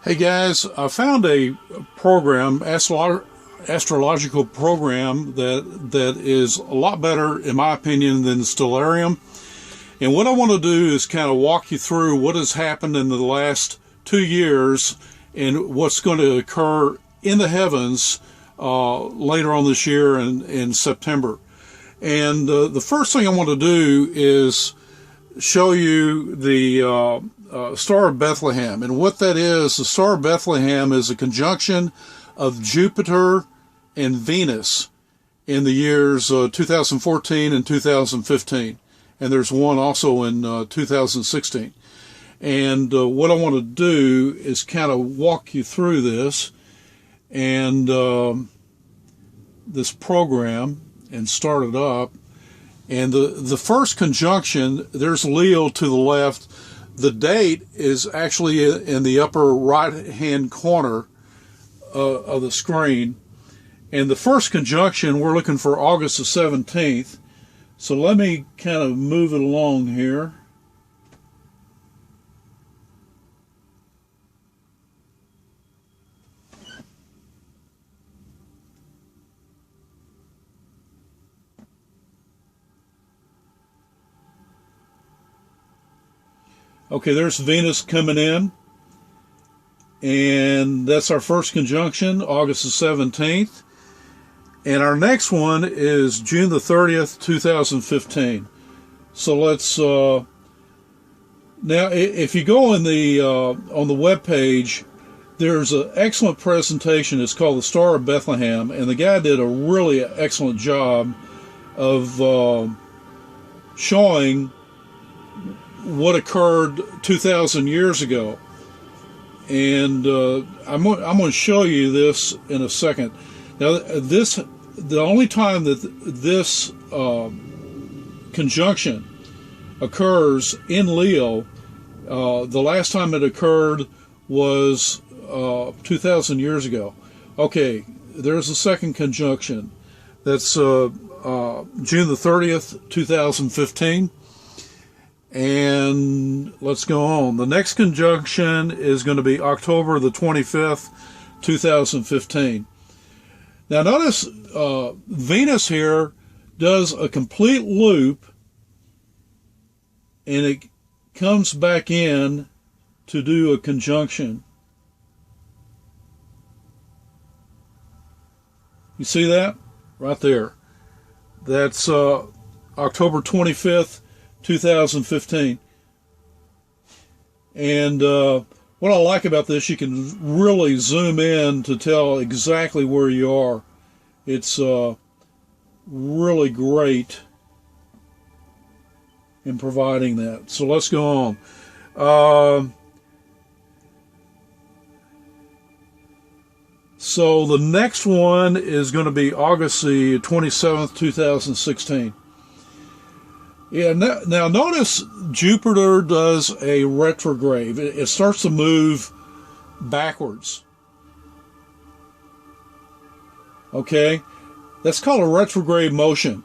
Hey guys, I found a program, astrological program that is a lot better, in my opinion, than Stellarium. And what I want to do is kind of walk you through what has happened in the last 2 years and what's going to occur in the heavens later on this year in September. And the first thing I want to do is show you the Star of Bethlehem. And what that is, the Star of Bethlehem is a conjunction of Jupiter and Venus in the years 2014 and 2015. And there's one also in 2016. And what I want to do is kind of walk you through this and this program and start it up. And the first conjunction, there's Leo to the left. The date is actually in the upper right-hand corner of the screen. And the first conjunction, we're looking for August the 17th. So let me kind of move it along here. Okay, there's Venus coming in, and that's our first conjunction, August the 17th. And our next one is June the 30th, 2015. So let's, now if you go in the, on the web page, there's an excellent presentation. It's called the Star of Bethlehem, and the guy did a really excellent job of showing what occurred 2,000 years ago. And I'm going to show you this in a second. Now, the only time that this conjunction occurs in Leo, the last time it occurred was 2,000 years ago. Okay, there's the second conjunction. That's June the 30th, 2015. And let's go on. The next conjunction is going to be October the 25th, 2015. Now notice Venus here does a complete loop, and it comes back in to do a conjunction. You see that? Right there. That's October 25th, 2015. And what I like about this, you can really zoom in to tell exactly where you are. It's really great in providing that. So let's go on. So the next one is going to be August the 27th, 2016. Yeah, now notice Jupiter does a retrograde. It starts to move backwards. Okay? That's called a retrograde motion.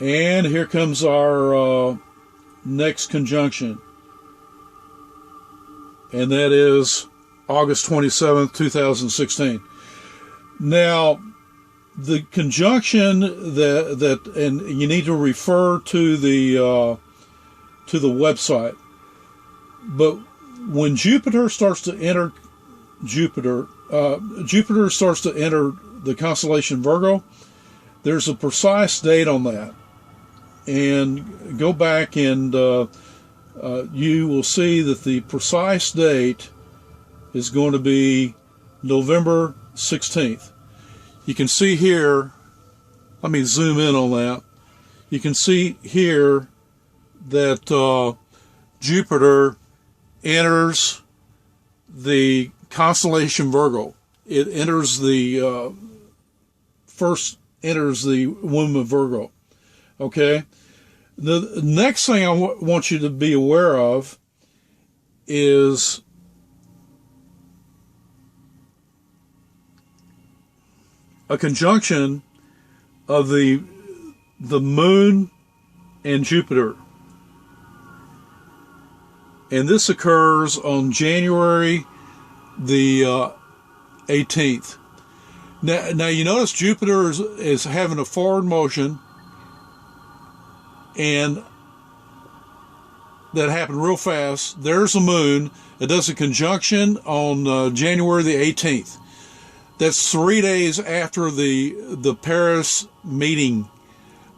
And here comes our next conjunction. And that is August 27th, 2016. Now, the conjunction that and you need to refer to the website. But when Jupiter starts to enter Jupiter starts to enter the constellation Virgo, there's a precise date on that. And go back and you will see that the precise date is going to be November 16th. You can see here, let me zoom in on that. You can see here that Jupiter enters the constellation Virgo. It enters the, first enters the womb of Virgo. Okay? The next thing I want you to be aware of is a conjunction of the moon and Jupiter. And this occurs on January the 18th. Now you notice Jupiter is having a forward motion, and that happened real fast. There's the moon. It does a conjunction on January the 18th. That's 3 days after the Paris meeting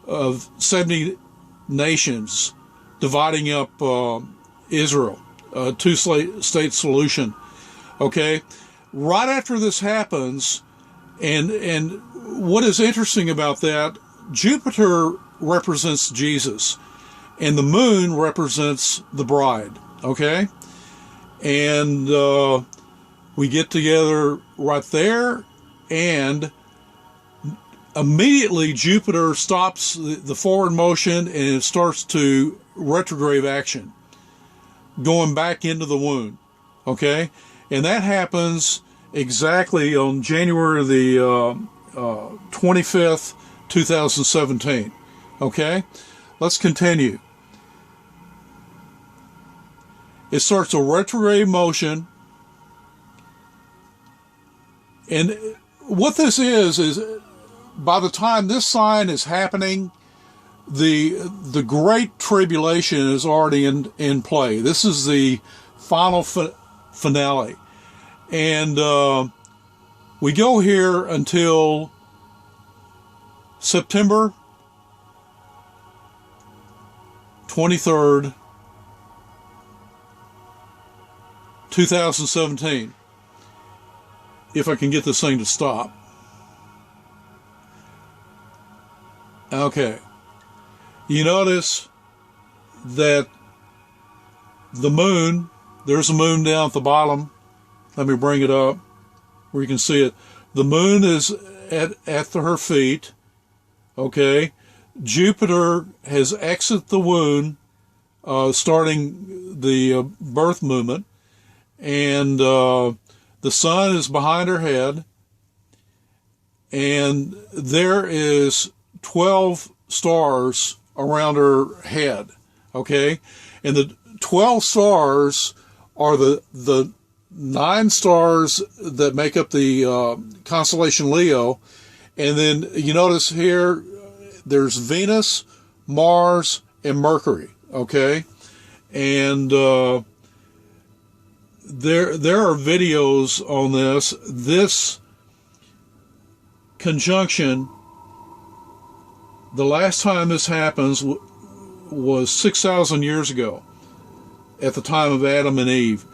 of 70 nations dividing up Israel, two-state solution. Okay, right after this happens, and what is interesting about that, Jupiter represents Jesus, and the moon represents the bride. Okay, and we get together right there, and immediately Jupiter stops the forward motion, and it starts to retrograde action, going back into the womb. Okay, and that happens exactly on January the 25th, 2017. Okay, let's continue. It starts a retrograde motion, and what this is by the time this sign is happening, the Great Tribulation is already in play. This is the final finale. And we go here until September 23rd, 2017. If I can get this thing to stop. Okay. You notice that the moon, there's a moon down at the bottom. Let me bring it up where you can see it. The moon is at her feet. Okay. Jupiter has exited the womb, starting the birth movement. And the sun is behind her head. And there is 12 stars around her head. Okay. And the 12 stars are the 9 stars that make up the constellation Leo. And then you notice here there's Venus, Mars, and Mercury. Okay. And there are videos on this. This conjunction, the last time this happens was 6,000 years ago, at the time of Adam and Eve.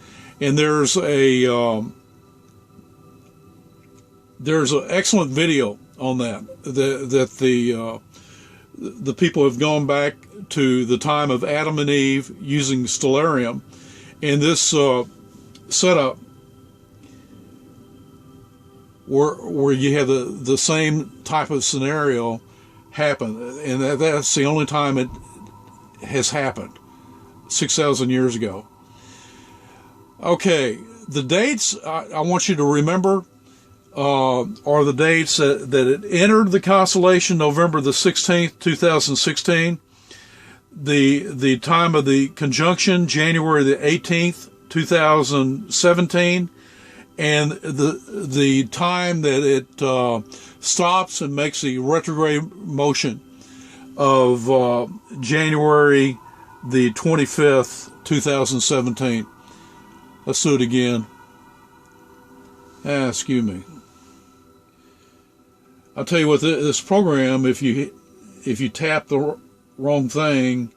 And there's an excellent video on that the people have gone back to the time of Adam and Eve using stellarium, and this setup where you have the same type of scenario happen, and that's the only time it has happened, 6,000 years ago. Okay, the dates I want you to remember are the dates that it entered the constellation, November the 16th, 2016. The time of the conjunction, January the 18th, 2017. And the time that it stops and makes the retrograde motion of January the 25th, 2017. Let's do it again. Excuse me. I'll tell you what, this program, if you tap the wrong thing,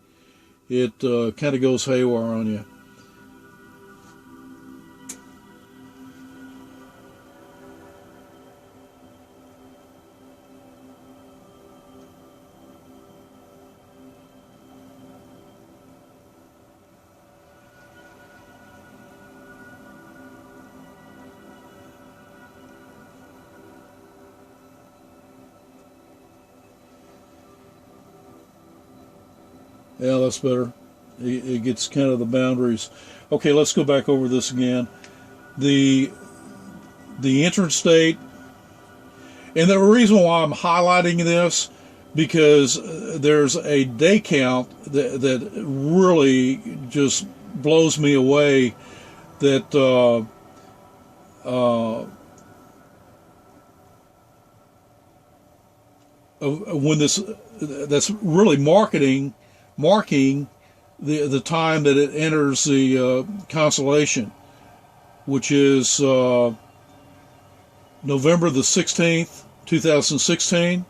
it kind of goes haywire on you. Yeah, that's better. It gets kind of the boundaries. Okay, let's go back over this again. The entrance date, And the reason why I'm highlighting this, because there's a day count that really just blows me away, that when that's really marking the time that it enters the constellation, which is November the 16th, 2016.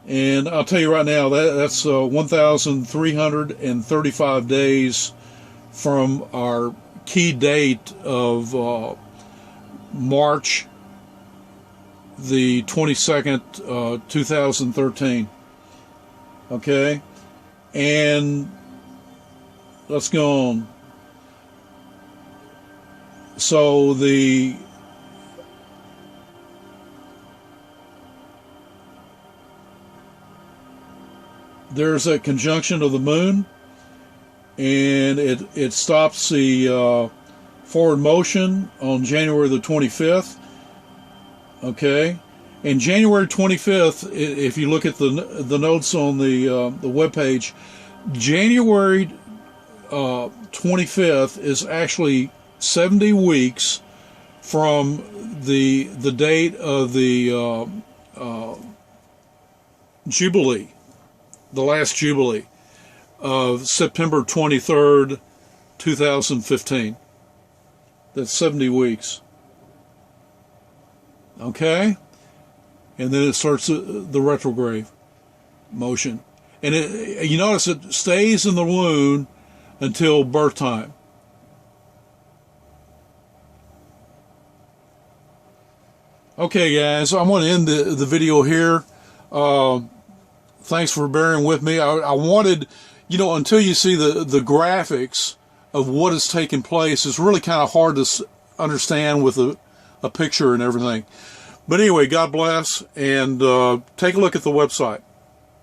And I'll tell you right now, that's 1,335 days from our key date of March the 22nd, 2013. Okay? And let's go on. So there's a conjunction of the moon, and it stops the forward motion on January the 25th. Okay, and January 25th, if you look at the notes on the web page, January 25th is actually 70 weeks from the date of the Jubilee, the last Jubilee of September 23rd, 2015. That's 70 weeks. Okay? And then it starts the retrograde motion. And you notice it stays in the moon until birth time. Okay, guys, I'm going to end the video here. Thanks for bearing with me. I wanted, until you see the graphics of what is taking place, it's really kind of hard to understand with a picture and everything. But anyway, God bless, and take a look at the website.